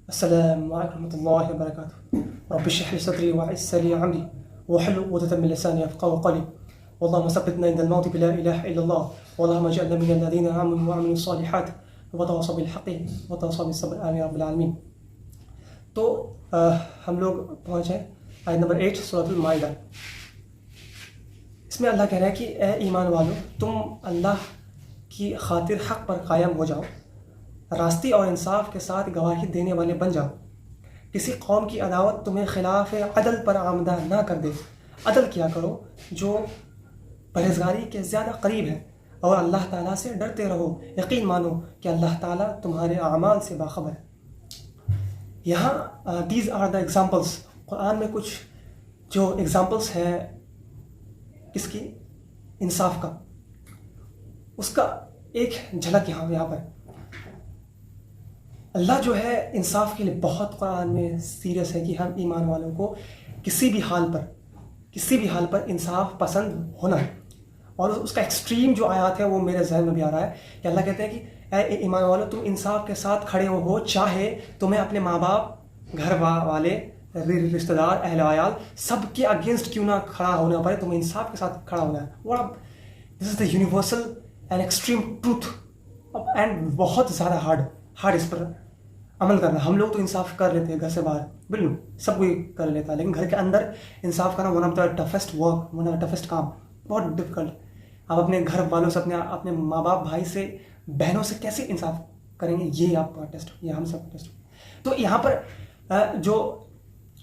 السلام عليكم ورحمة الله وبركاته. رب اشرح لي صدري ويسر لي أمري واحلل عقدة من لساني يفقهوا قولي. اللهم ثبتنا عند الموت بلا إله إلا الله، اللهم اجعلنا من الذين آمنوا وعملوا الصالحات وتواصوا بالحق وتواصوا بالصبر، آمين رب العالمین. تو ہم لوگ پہنچے آیت نمبر 8 سورۃ المائدہ. اس میں اللہ کہہ رہا ہے کہ اے ایمان والو، تم اللہ کی خاطر حق پر قائم ہو جاؤ، راستی اور انصاف کے ساتھ گواہی دینے والے بن جاؤ. کسی قوم کی عداوت تمہیں خلاف عدل پر آمدہ نہ کر دے. عدل کیا کرو جو پرہیزگاری کے زیادہ قریب ہے، اور اللہ تعالیٰ سے ڈرتے رہو. یقین مانو کہ اللہ تعالیٰ تمہارے اعمال سے باخبر ہے. یہاں دیز آر دا ایگزامپلس. قرآن میں کچھ جو ایگزامپلس ہیں کس کی؟ انصاف کا. اس کا ایک جھلک یہاں پر. اللہ جو ہے انصاف کے لیے بہت قرآن میں سیریس ہے کہ ہم ایمان والوں کو کسی بھی حال پر انصاف پسند ہونا ہے. اور اس کا ایکسٹریم جو آیات ہے وہ میرے ذہن میں بھی آ رہا ہے کہ اللہ کہتے ہیں کہ اے ایمان والوں، تم انصاف کے ساتھ کھڑے ہو، چاہے تمہیں اپنے ماں باپ، گھر والے، رشتہ دار، اہل عیال سب کے اگینسٹ کیوں نہ کھڑا ہونا پڑے، تمہیں انصاف کے ساتھ کھڑا ہونا ہے. This is the universal and extreme truth, and بہت زیادہ ہارڈ اس پر عمل کرنا. ہم لوگ تو انصاف کر لیتے ہیں گھر سے باہر، بالکل سب کوئی کر لیتا ہے، لیکن گھر کے اندر انصاف کرنا one of the toughest work, one of the toughest کام، بہت ڈفیکلٹ. آپ اپنے گھر والوں سے، اپنے ماں باپ، بھائی سے، بہنوں سے کیسے انصاف کریں گے؟ یہ آپ کا ٹیسٹ، یہ ہم سب کا ٹیسٹ. تو یہاں پر جو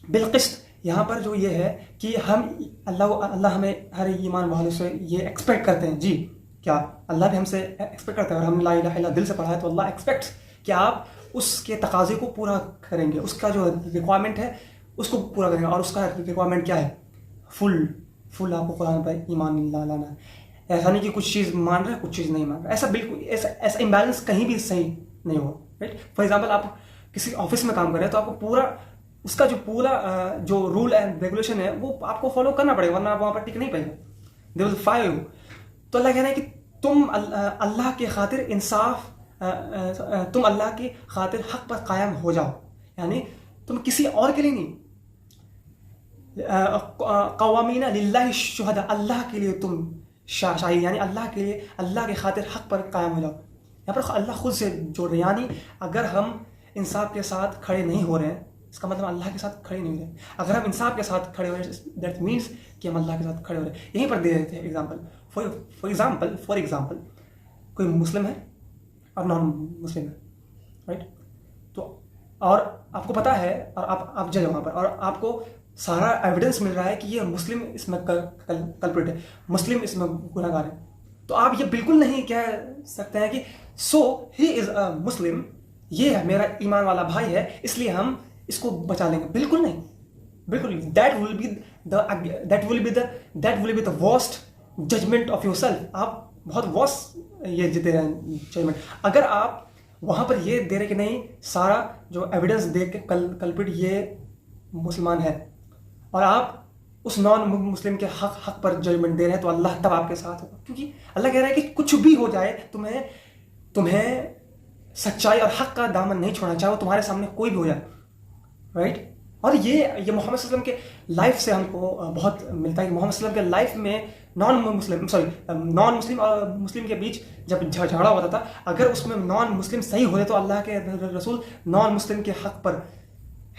بالقسط، یہاں پر جو یہ ہے کہ اللہ ہمیں ہر ایمان والوں سے یہ ایکسپیکٹ کرتے ہیں. جی کیا اللہ بھی ہم سے ایکسپیکٹ کرتا ہے؟ اور ہم لا الہ الا دل سے پڑھا ہے تو اللہ ایکسپیکٹس کہ آپ اس کے تقاضے کو پورا کریں گے، اس کا جو ریکوائرمنٹ ہے اس کو پورا کریں گے. اور اس کا ریکوائرمنٹ کیا ہے؟ فل آپ کو قرآن پر ایمان لانا ہے. ایسا نہیں کہ کچھ چیز مان رہے کچھ چیز نہیں مان رہے. ایسا بالکل ایسا امبیلنس کہیں بھی صحیح نہیں ہو. رائٹ. فار ایگزامپل آپ کسی آفس میں کام کر رہے ہیں تو آپ کو پورا اس کا جو رول اینڈ ریگولیشن ہے وہ آپ کو فالو کرنا پڑے گا، ورنہ آپ وہاں پر ٹک نہیں پائے گا. دے ول فائر یو. تو اللہ کہہ رہا ہے کہ تم اللہ کی خاطر تم اللہ کی خاطر حق پر قائم ہو جاؤ. یعنی تم کسی اور کے لیے نہیں، قوامین للہ شہداء، اللہ کے لیے تم شاہد، یعنی اللہ کے لیے، اللہ کی خاطر حق پر قائم ہو جاؤ. یہاں پر اللہ خود سے جوڑ رہے ہیں. یعنی اگر ہم انصاف کے ساتھ کھڑے نہیں ہو رہے ہیں، اس کا مطلب اللہ کے ساتھ کھڑے نہیں ہو رہے. اگر ہم انصاف کے ساتھ کھڑے ہو رہے ہیں، دیٹ مینس کہ ہم اللہ کے ساتھ کھڑے ہو رہے ہیں. یہیں پر دے دیتے ہیں ایگزامپل. فار ایگزامپل کوئی مسلم ہے اور نان مسلم ہے، رائٹ. تو اور آپ کو پتا ہے، اور آپ جج وہاں پر، اور آپ کو سارا ایویڈنس مل رہا ہے کہ یہ مسلم اس میں کلپریٹ ہے، مسلم اس میں گناہ گار ہے. تو آپ یہ بالکل نہیں کہہ سکتے ہیں کہ سو ہی از اے مسلم، یہ ہے میرا ایمان والا بھائی ہے اس لیے ہم اس کو بچا لیں گے. بالکل نہیں، بالکل. That will be the worst judgement of your self. آپ بہت ورسٹ یہ دے رہے ہیں ججمنٹ. اگر آپ وہاں پر یہ دے رہے کہ نہیں، سارا جو ایویڈنس دیکھ کے کلپریٹ یہ مسلمان ہے، اور آپ اس نان مسلم کے حق پر ججمنٹ دے رہے ہیں، تو اللہ تب آپ کے ساتھ ہوگا. کیونکہ اللہ کہہ رہا ہے کہ کچھ بھی ہو جائے، تمہیں سچائی اور حق کا دامن نہیں چھوڑنا، چاہے وہ تمہارے سامنے کوئی بھی ہو جائے. رائٹ. اور یہ محمد صلی اللہ علیہ وسلم کے لائف سے ہم کو بہت ملتا ہے کہ محمد صلی اللہ علیہ وسلم کے لائف میں نان مسلم اور مسلم کے بیچ جب جھگڑا ہوتا تھا، اگر اس میں نان مسلم صحیح ہوتے تو اللہ کے رسول نان مسلم کے حق پر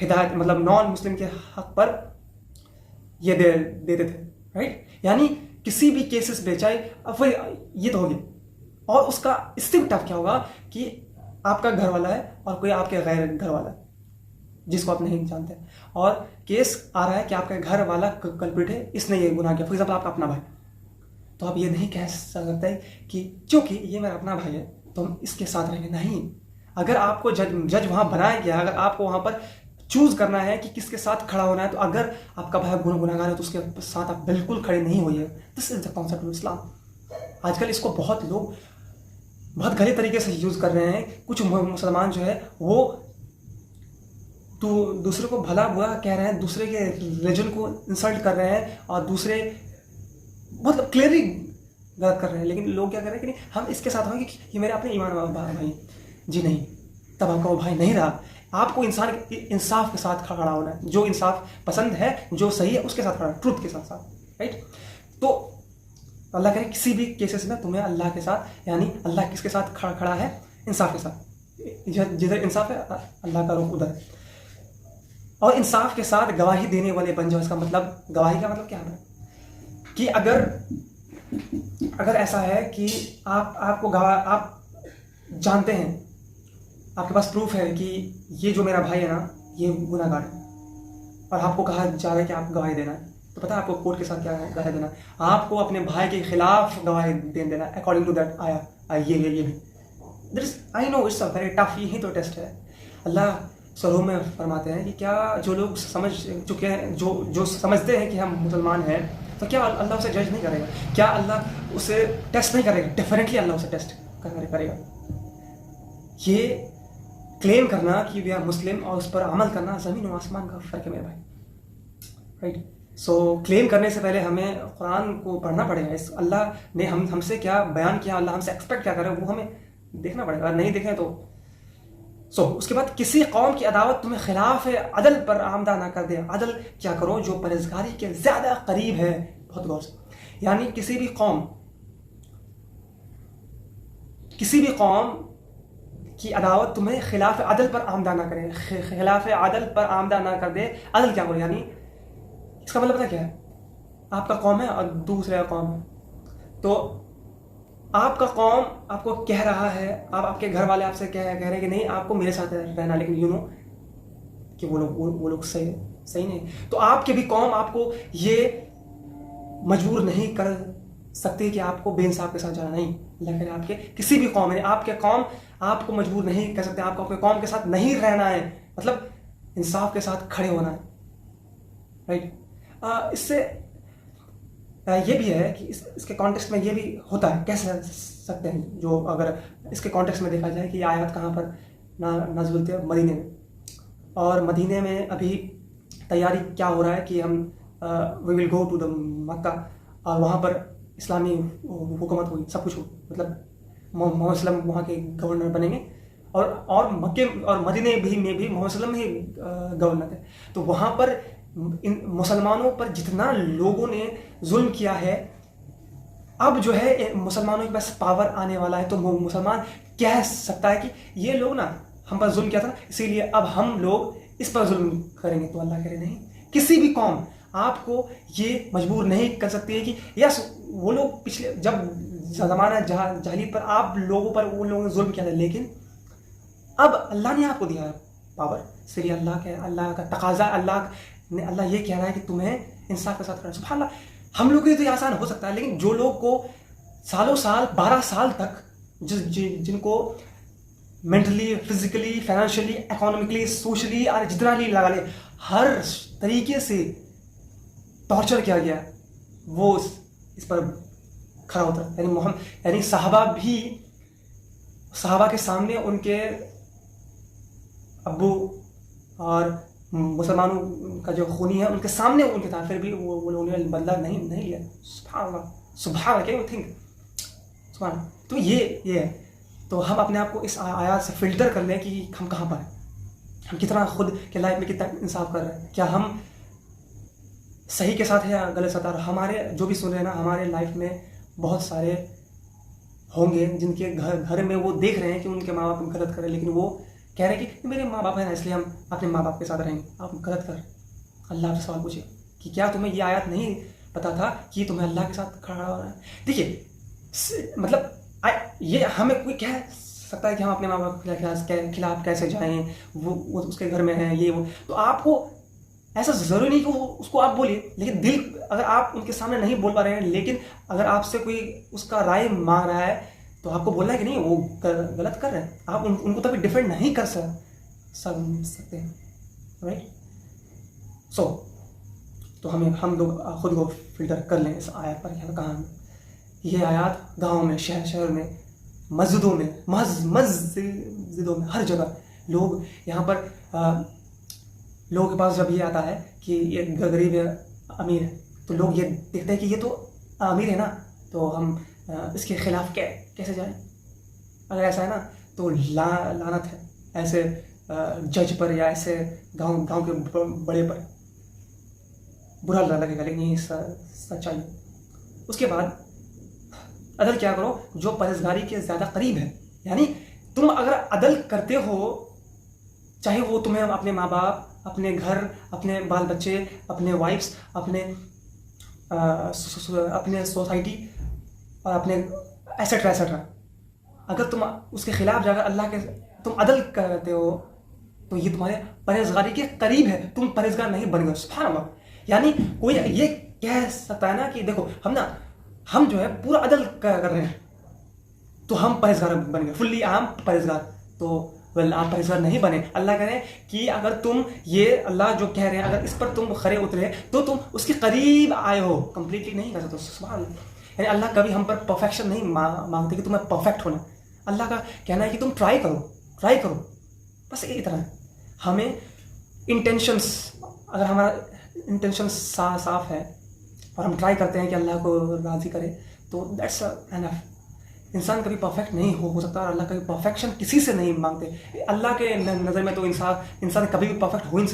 ہدایت، مطلب نان مسلم کے حق پر یہ دیتے تھے. رائٹ. یعنی کسی بھی کیسز پہ، چاہے یہ تو ہو گیا. اور اس کا اس سے ٹف کیا ہوگا کہ آپ کا گھر والا ہے اور کوئی آپ کے غیر گھر والا ہے جس کو آپ نہیں جانتے، اور کیس آ رہا ہے کہ آپ کا گھر والا کلپریٹ ہے، اس نے یہ گناہ کیا. فار ایگزامپل آپ کا اپنا بھائی، تو آپ یہ نہیں کہہ سکتے کہ چونکہ یہ میرا اپنا بھائی ہے تو ہم اس کے ساتھ رہیں گے. نہیں. اگر آپ کو جج وہاں بنایا گیا، اگر آپ کو وہاں پر چوز کرنا ہے کہ کس کے ساتھ کھڑا ہونا ہے، تو اگر آپ کا بھائی گناہ گار ہے تو اس کے ساتھ آپ بالکل کھڑے نہیں ہوئے. دس از دا کانسیپٹ آف اسلام. آج کل اس کو بہت لوگ بہت غلط طریقے سے یوز کر رہے ہیں. کچھ مسلمان جو ہے وہ تو دوسرے کو بھلا برا کہہ رہے ہیں، دوسرے کے ریلیجن کو انسلٹ کر رہے ہیں، اور دوسرے مطلب کلیئرلی غلط کر رہے ہیں. لیکن لوگ کیا کر رہے ہیں کہ نہیں، ہم اس کے ساتھ ہوں گے کہ یہ میرے اپنے ایمان والا بھائی. جی نہیں، تب آپ کا وہ بھائی نہیں رہا. آپ کو انصاف کے ساتھ کھڑا ہونا ہے، جو انصاف پسند ہے، جو صحیح ہے اس کے ساتھ کھڑا، ٹروتھ کے ساتھ ساتھ، رائٹ. تو اللہ کرے کسی بھی کیسز میں تمہیں اللہ کے ساتھ، یعنی اللہ کس کے ساتھ کھڑا ہے؟ انصاف کے ساتھ. جدھر انصاف ہے اللہ کا رخ ادھر ہے. اور انصاف کے ساتھ گواہی دینے والے بن جاؤ. اس کا مطلب، گواہی کا مطلب کیا ہے کہ اگر ایسا ہے کہ آپ کو آپ جانتے ہیں، آپ کے پاس پروف ہے کہ یہ جو میرا بھائی ہے نا یہ گناہ گار ہے، اور آپ کو کہا جا رہا ہے کہ آپ گواہی دینا ہے، تو پتہ ہے آپ کو کورٹ کے ساتھ کیا ہے گواہی دینا؟ آپ کو اپنے بھائی کے خلاف گواہی دینا اکارڈنگ ٹو دیٹ آیا یہ بھی. I know it's a very tough. یہی تو ٹیسٹ ہے. اللہ سلوم میں فرماتے ہیں کہ کیا جو لوگ سمجھ چکے ہیں، جو سمجھتے ہیں کہ ہم مسلمان ہیں، تو کیا اللہ اسے جج نہیں کرے گا؟ کیا اللہ اسے ٹیسٹ نہیں کرے گا؟ ڈیفینیٹلی اللہ اسے ٹیسٹ کرے گا. یہ کلیم کرنا کہ وی آر مسلم اور اس پر عمل کرنا زمین و آسمان کا فرق ہے میرے بھائی، رائٹ. سو کلیم کرنے سے پہلے ہمیں قرآن کو پڑھنا پڑے گا. اللہ نے ہم سے کیا بیان کیا، اللہ ہم سے ایکسپیکٹ کیا کرے، وہ ہمیں دیکھنا پڑے گا. اگر نہیں دیکھیں تو اس کے بعد کسی قوم کی عداوت تمہیں خلاف عدل پر آمدہ نہ کر دے. عدل کیا کرو؟ جو پرہیزگاری کے زیادہ قریب ہے. بہت غور سے، یعنی کسی بھی قوم کی عداوت تمہیں خلاف عدل پر آمدہ نہ کرے. خلاف عدل پر آمدہ نہ کر دے. عدل کیا کرو؟ یعنی اس کا مطلب پتہ کیا ہے؟ آپ کا قوم ہے اور دوسرے قوم ہے، تو آپ کا قوم آپ کو کہہ رہا ہے، آپ کے گھر والے آپ سے کہہ رہے ہیں کہ نہیں آپ کو میرے ساتھ رہنا، لیکن یو نو کہ وہ لوگ صحیح نہیں. تو آپ کے بھی قوم آپ کو یہ مجبور نہیں کر سکتے کہ آپ کو بے انصاف کے ساتھ جانا. نہیں، اللہ کرے آپ کے کسی بھی قوم، یعنی آپ کے قوم آپ کو مجبور نہیں کر سکتے، آپ کو اپنے قوم کے ساتھ نہیں رہنا ہے. مطلب انصاف کے ساتھ کھڑے ہونا ہے، رائٹ. اس سے یہ بھی ہے کہ اس کے کانٹیکسٹ میں یہ بھی ہوتا ہے، کہہ سکتے ہیں جو اگر اس کے کانٹیکسٹ میں دیکھا جائے کہ یہ آیات کہاں پر نازل ہوتی ہے؟ مدینے میں. اور مدینے میں ابھی تیاری کیا ہو رہا ہے کہ ہم وی ول گو ٹو دا مکہ، اور وہاں پر اسلامی حکومت ہوگی، سب کچھ ہو، مطلب محمد وسلم وہاں کے گورنر بنیں گے، اور مکے اور مدینے میں بھی محمد وسلم ہی گورنر تھے. تو وہاں پر ان مسلمانوں پر جتنا لوگوں نے ظلم کیا ہے، اب جو ہے مسلمانوں کے پاس پاور آنے والا ہے، تو مسلمان کہہ سکتا ہے کہ یہ لوگ نا ہم پر ظلم کیا تھا، اسی لیے اب ہم لوگ اس پر ظلم کریں گے. تو اللہ کرے نہیں، کسی بھی قوم آپ کو یہ مجبور نہیں کر سکتی ہے کہ یس وہ لوگ پچھلے جب زمانہ جاہلیت پر آپ لوگوں پر ان لوگوں نے ظلم کیا تھا، لیکن اب اللہ نے آپ کو دیا ہے پاور. اس لیے اللہ کا تقاضا، اللہ یہ کہہ رہا ہے کہ تمہیں انصاف کے ساتھ کرنا. سبحان اللہ. ہم لوگ کے لیے تو یہ آسان ہو سکتا ہے، لیکن جو لوگ کو سالوں سال 12 سال تک جن کو مینٹلی، فزیکلی، فائنینشلی، اکانومکلی، سوشلی اور جتنا بھی لگا لے ہر طریقے سے ٹارچر کیا گیا، وہ اس پر کھڑا ہوتا ہے. یعنی صحابہ کے سامنے ان کے ابو اور مسلمانوں کا جو خونی ہے ان کے سامنے ان کے تھا، پھر بھی وہ لوگوں نے بدلہ نہیں لیا. سبحان اللہ، سبحان اللہ. کیا یو تھنک؟ سبحان اللہ. تو یہ ہے. تو ہم اپنے آپ کو اس آیات سے فلٹر کر لیں کہ ہم کہاں پر ہیں، ہم کتنا خود کے لائف میں کتنا انصاف کر رہے ہیں، کیا ہم صحیح کے ساتھ ہے یا غلط ساتھ. اور ہمارے جو بھی سن رہے ہیں نا، ہمارے لائف میں بہت سارے ہوں گے جن کے گھر میں وہ دیکھ رہے ہیں کہ ان کے ماں باپ غلط کریں، لیکن وہ کہہ رہے ہیں کہ میرے ماں باپ ہیں نا اس لیے ہم اپنے ماں باپ کے ساتھ رہیں گے. آپ غلط کر. اللہ آپ سے سوال پوچھے کہ کیا تمہیں یہ آیات نہیں پتا تھا کہ تمہیں اللہ کے ساتھ کھڑا ہو رہا ہے؟ دیکھیے، مطلب یہ ہمیں کوئی کہہ سکتا ہے کہ ہم اپنے ماں باپ کے خلاف کیسے جائیں، وہ اس کے گھر میں ہیں، یہ وہ. تو آپ کو ایسا ضروری نہیں کہ اس کو آپ بولیے، لیکن دل اگر آپ ان کے سامنے نہیں بول پا رہے ہیں، لیکن اگر آپ سے کوئی اس کا رائے مانگ رہا ہے تو آپ کو بولنا ہے کہ نہیں وہ غلط کر رہے ہیں. آپ ان کو تبھی ڈیفینڈ نہیں کر سکتے ہیں، رائٹ. تو ہم لوگ خود کو فلٹر کر لیں اس آیات پر. کہاں یہ آیات گاؤں میں، شہر میں، مسجدوں میں، مسجدوں میں، ہر جگہ لوگ یہاں پر لوگوں کے پاس جب یہ آتا ہے کہ یہ غریب ہے، امیر ہے، تو لوگ یہ دیکھتے ہیں کہ یہ تو امیر ہے نا، تو ہم اس کے خلاف کیسے جائیں. اگر ایسا ہے نا تو لعنت ہے ایسے جج پر یا ایسے گاؤں کے بڑے پر برا لگے گا، لیکن یہ سچائی۔ اس کے بعد عدل کیا کرو جو پرہیزگاری کے زیادہ قریب ہے، یعنی تم اگر عدل کرتے ہو، چاہے وہ تمہیں اپنے ماں باپ، اپنے گھر، اپنے بال بچے، اپنے وائفس، اپنے سوسائٹی اور اپنے ایسٹرا ایسٹرا، اگر تم اس کے خلاف جا کر اللہ کے تم عدل کرتے ہو تو یہ تمہارے پرہیزگاری کے قریب ہے، تم پرہیزگار نہیں بن گئے۔ سبحان اللہ! یعنی کوئی یہ کہہ سکتا ہے نا کہ دیکھو ہم جو ہے پورا عدل کر رہے ہیں تو ہم پرہیزگار بن گئے، فلی عام پرہیزگار، تو آپ پرہیزگار نہیں بنے۔ اللہ کہہ رہے ہیں کہ اگر تم یہ اللہ جو کہہ رہے ہیں اگر اس پر تم کھرے اترے تو تم اس کے قریب آئے ہو، کمپلیٹلی نہیں کر سکتے۔ سبحان اللہ! یعنی اللہ کبھی ہم پر پرفیکشن نہیں مانگتے کہ تمہیں پرفیکٹ ہونا، اللہ کا کہنا ہے کہ تم ٹرائی کرو، بس اتنا ہے۔ ہمیں انٹینشنس، اگر ہمارا انٹینشن صاف ہے اور ہم ٹرائی کرتے ہیں کہ اللہ کو راضی کرے تو دیٹس انف۔ انسان کبھی پرفیکٹ نہیں ہو سکتا، اور اللہ کبھی پرفیکشن کسی سے نہیں مانگتے۔ اللہ کے نظر میں تو انسان کبھی بھی پرفیکٹ ہو ہی نہیں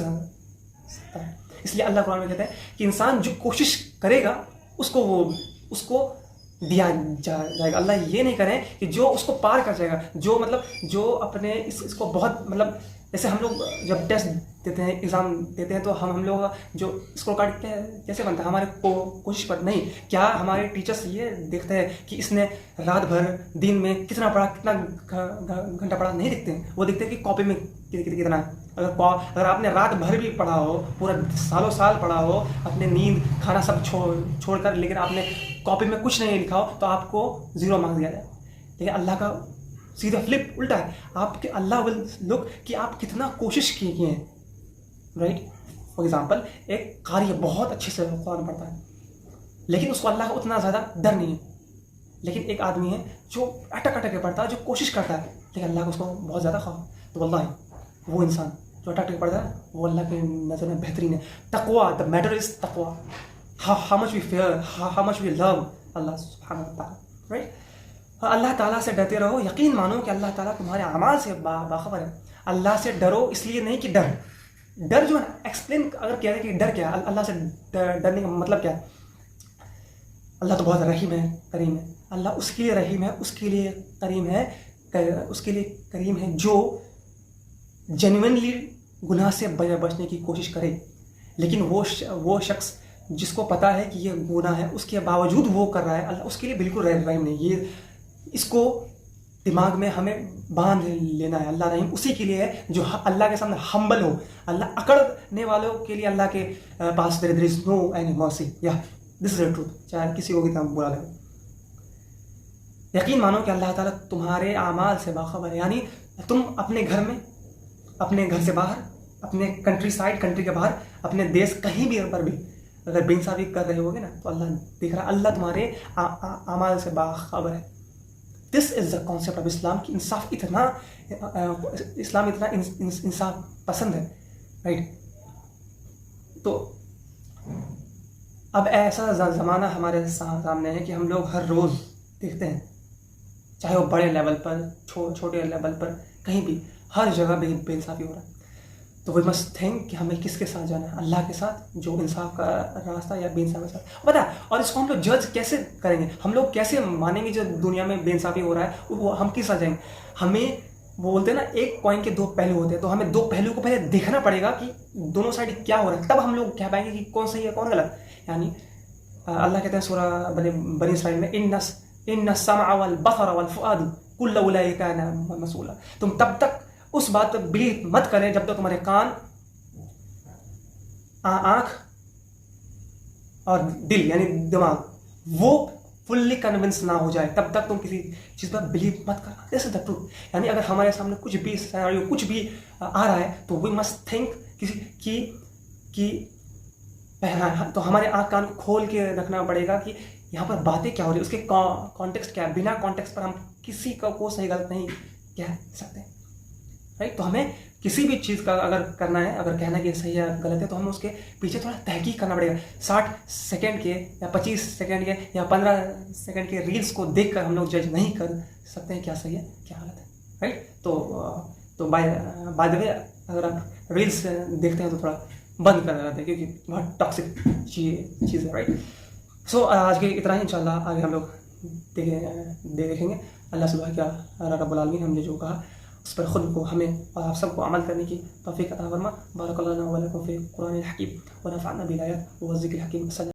سکتا ہے۔ اس لیے اللہ قرآن میں کہتا ہے کہ انسان جو کوشش کرے گا اس کو دیا جائے گا۔ اللہ یہ نہیں کریں کہ جو اس کو پار کر جائے گا، جو اپنے اس کو بہت جیسے ہم لوگ جب ٹیسٹ دیتے ہیں، ایگزام دیتے ہیں، تو ہم لوگ جو اسکور کارڈ کیسے بنتا ہے؟ ہمارے کوشش پر نہیں، کیا ہمارے ٹیچرس یہ دیکھتے ہیں کہ اس نے رات بھر دن میں کتنا پڑھا، کتنا گھنٹہ پڑھا؟ نہیں دیکھتے ہیں، وہ دیکھتے ہیں کہ کاپی میں کتنا ہے۔ اگر آپ نے رات بھر بھی پڑھا ہو، پورا سالوں سال پڑھا ہو، اپنے نیند کھانا سب چھوڑ کر، لیکن آپ نے کاپی میں کچھ نہیں لکھا ہو تو آپ کو 0 مارکس دیا جائے۔ لیکن اللہ کا سیدھا فلپ الٹا ہے، اللہ ول لک کہ آپ کتنا کوشش کیے ہیں، رائٹ؟ فار ایگزامپل ایک قاری بہت اچھے سے قرآن پڑھتا ہے لیکن اس کو اللہ کا اتنا زیادہ ڈر نہیں ہے، لیکن ایک آدمی ہے جو اٹک کے پڑھتا ہے، جو کوشش کرتا ہے لیکن اللہ کو اس کو بہت زیادہ خوف، تو واللہ وہ انسان جو اٹک کے پڑھتا ہے وہ اللہ کی نظر میں بہترین ہے۔ تقویٰ، the matter is تقویٰ، how much we fear, how much we love اللہ سبحانہ و تعالیٰ، رائٹ؟ اللہ تعالیٰ سے ڈرتے رہو، یقین مانو کہ اللہ تعالیٰ تمہارے اعمال سے باخبر ہے۔ اللہ سے ڈرو، اس لیے نہیں کہ ڈر جو ہے ایکسپلین اگر کیا ہے کہ ڈر کیا ہے، اللہ سے ڈرنے کا مطلب کیا ہے؟ اللہ تو بہت رحیم ہے، کریم ہے۔ اللہ اس کے لیے رحیم ہے، اس کے لیے کریم ہے جو جینوئنلی گناہ سے بچنے کی کوشش کرے، لیکن وہ شخص جس کو پتا ہے کہ یہ گناہ ہے اس کے باوجود وہ کر رہا ہے، اللہ اس کے لیے بالکل رحیم نہیں۔ یہ اس کو دماغ میں ہمیں باندھ لینا ہے۔ اللہ رحیم اسی کے لیے ہے جو اللہ کے سامنے ہمبل ہو۔ اللہ اکڑنے والوں کے لیے اللہ کے پاس there is no any mercy، this is the truth، چاہے کسی کو کتنا برا لگے۔ یقین مانو کہ اللہ تعالیٰ تمہارے اعمال سے باخبر ہے، یعنی تم اپنے گھر میں، اپنے گھر سے باہر، اپنے کنٹری کے باہر، اپنے دیش کہیں بھی پر بھی اگر بے انصافی کر رہے ہوگے نا تو اللہ دیکھ رہا ہے، اللہ تمہارے اعمال سے باخبر ہے۔ This is the concept of اسلام کہ انصاف اسلام اتنا انصاف پسند ہے، رائٹ؟ تو اب ایسا زمانہ ہمارے سامنے ہے کہ ہم لوگ ہر روز دیکھتے ہیں، چاہے وہ بڑے لیول پر، چھوٹے لیول پر، کہیں بھی ہر جگہ بے انصافی ہو رہا ہے۔ تو وی مسٹ تھنک کہ ہمیں کس کے ساتھ جانا ہے، اللہ کے ساتھ جو انصاف کا راستہ، یا بے انصافی کے ساتھ پتہ ہے؟ اور اس کو ہم لوگ جج کیسے کریں گے؟ ہم لوگ کیسے مانیں گے جو دنیا میں بے انصافی ہو رہا ہے وہ ہم کس ساتھ جائیں گے؟ ہمیں وہ بولتے ہیں نا ایک کوائن کے 2 پہلو ہوتے ہیں، تو ہمیں 2 پہلو کو پہلے دیکھنا پڑے گا کہ دونوں سائڈ کیا ہو رہا ہے، تب ہم لوگ کہہ پائیں گے کہ کون صحیح ہے کون غلط۔ یعنی اللہ کہتے ہیں سورہ بنی اسرائیل میں ان السمع والبصر والفؤاد کل اولئک کان مسئولا، تم تب تک اس بات پر بلیو مت کریں جب تک تمہارے کان، آنکھ اور دل یعنی دماغ وہ فلی کنونس نہ ہو جائے، تب تک تم کسی چیز پر بلیو مت کرنا۔ دس از دا ٹروتھ۔ یعنی اگر ہمارے سامنے کچھ بھی سیناریو، کچھ بھی آ رہا ہے تو وی مسٹ تھنک کہ تو ہمارے آنکھ کان کھول کے رکھنا پڑے گا کہ یہاں پر باتیں کیا ہو رہی ہے، اس کے کانٹیکسٹ کیا ہے۔ بنا کانٹیکسٹ پر ہم کسی کو صحیح غلط نہیں کہہ سکتے، رائٹ؟ تو ہمیں کسی بھی چیز کا اگر کرنا ہے، اگر کہنا کہ صحیح ہے غلط ہے، تو ہمیں اس کے پیچھے تھوڑا تحقیق کرنا پڑے گا۔ 60 سیکنڈ کے یا 25 سیکنڈ کے یا 15 سیکنڈ کے ریلز کو دیکھ کر ہم لوگ جج نہیں کر سکتے ہیں کیا صحیح ہے کیا غلط ہے، رائٹ؟ تو تو بائی دا وے اگر آپ ریلس دیکھتے ہیں تو تھوڑا بند کر دیتے ہیں کیونکہ بہت ٹاکسک چیز ہے رائٹ. سو آج کے اتنا ہی انشاءاللہ آگے ہم لوگ دیکھیں گے. اللہ سبحانہ کیا رب العالمین ہم نے جو کہا اس پر خود کو ہمیں اور آپ سب کو عمل کرنے کی توفیق عطا فرما. بارک اللہ لنا و لکم فی القرآن الحکیم ونفعنا بالآیات والذکر الحکیم.